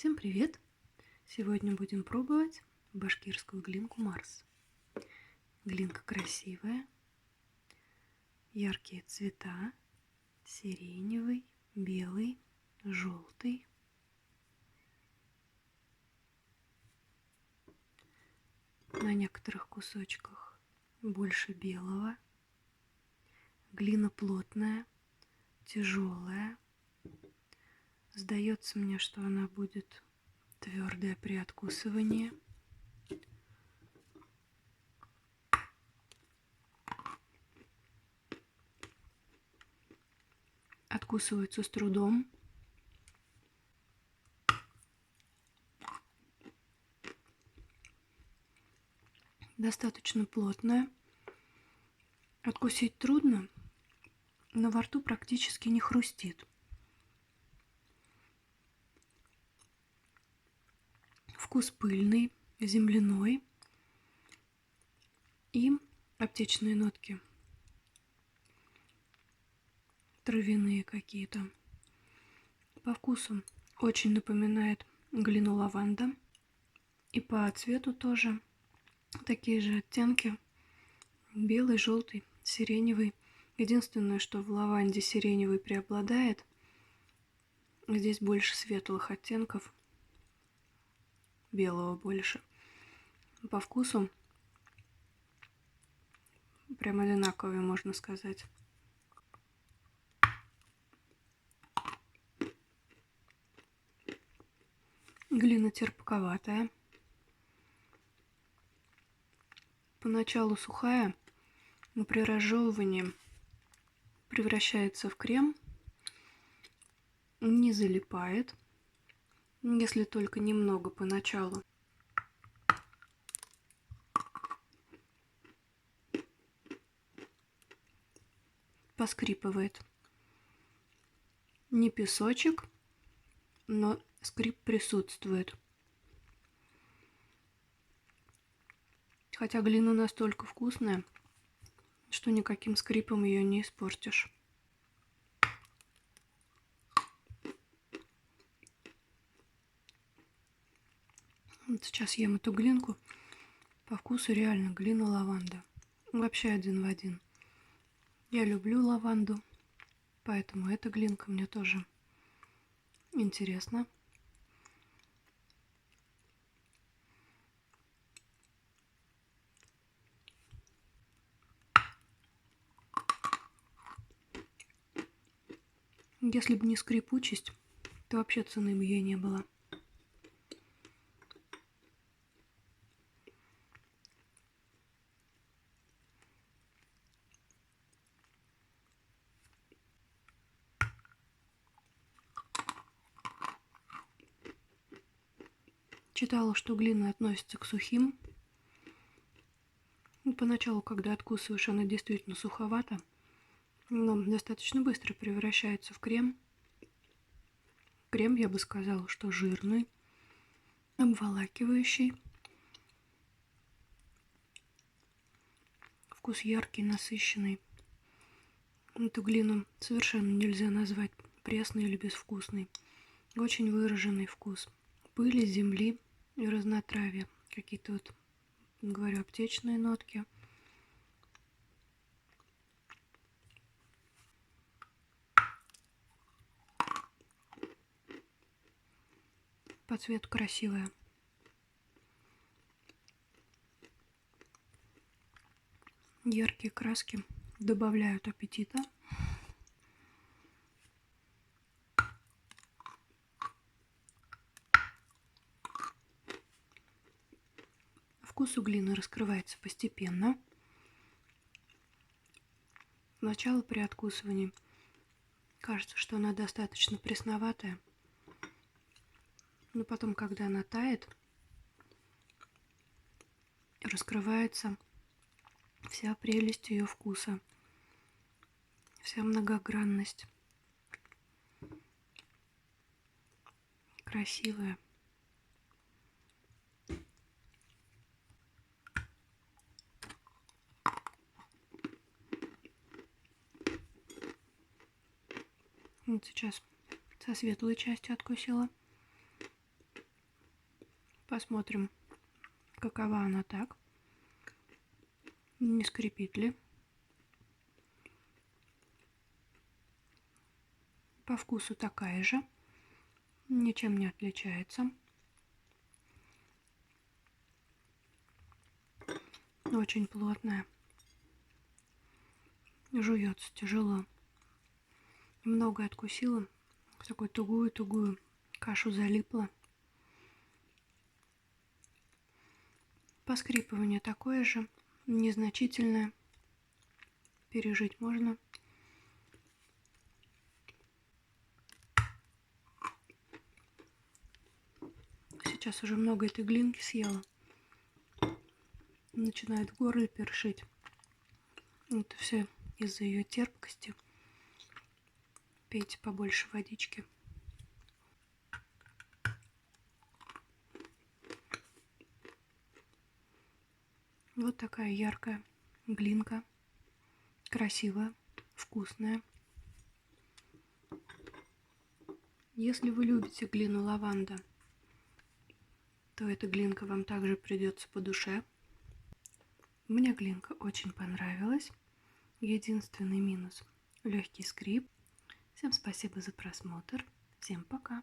Всем привет! Сегодня будем пробовать башкирскую глинку Марс. Глинка красивая, яркие цвета, сиреневый, белый, желтый. На некоторых кусочках больше белого. Глина плотная, тяжелая. Сдается мне, что она будет твердая при откусывании. Откусывается с трудом. Достаточно плотная. Откусить трудно, но во рту практически не хрустит. Вкус пыльный, земляной и аптечные нотки. Травяные какие-то. По вкусу очень напоминает глину лаванда. И по цвету тоже такие же оттенки. Белый, желтый, сиреневый. Единственное, что в лаванде сиреневый преобладает. Здесь больше светлых оттенков. Белого больше. По вкусу прям одинаковые, можно сказать. Глина терпковатая. Поначалу сухая, но при разжевывании превращается в крем, не залипает, если только немного поначалу. Поскрипывает. Не песочек, но скрип присутствует. Хотя глина настолько вкусная, что никаким скрипом ее не испортишь. Вот сейчас ем эту глинку. По вкусу реально глина лаванда. Вообще один в один. Я люблю лаванду, поэтому эта глинка мне тоже интересна. Если бы не скрипучесть, то вообще цены бы ей не было. Читала, что глина относится к сухим. Поначалу, когда откусываешь, она действительно суховата, но достаточно быстро превращается в крем. Крем, я бы сказала, что жирный, обволакивающий. Вкус яркий, насыщенный. Эту глину совершенно нельзя назвать пресной или безвкусной. Очень выраженный вкус пыли, земли и разнотравья. Какие-то вот, говорю, аптечные нотки. По цвету красивая. Яркие краски добавляют аппетита. Вкус у глины раскрывается постепенно. Сначала при откусывании кажется, что она достаточно пресноватая. Но потом, когда она тает, раскрывается вся прелесть ее вкуса, вся многогранность. Красивая. Вот сейчас со светлой частью откусила. Посмотрим, какова она так. Не скрипит ли. По вкусу такая же. Ничем не отличается. Очень плотная. Жуется тяжело. Много откусила. В такую тугую кашу залипла. Поскрипывание такое же. Незначительное. Пережить можно. Сейчас уже много этой глинки съела. Начинает в горле першить. Это все из-за ее терпкости. Пейте побольше водички. Вот такая яркая глинка. Красивая, вкусная. Если вы любите глину лаванда, то эта глинка вам также придется по душе. Мне глинка очень понравилась. Единственный минус — легкий скрип. Всем спасибо за просмотр. Всем пока.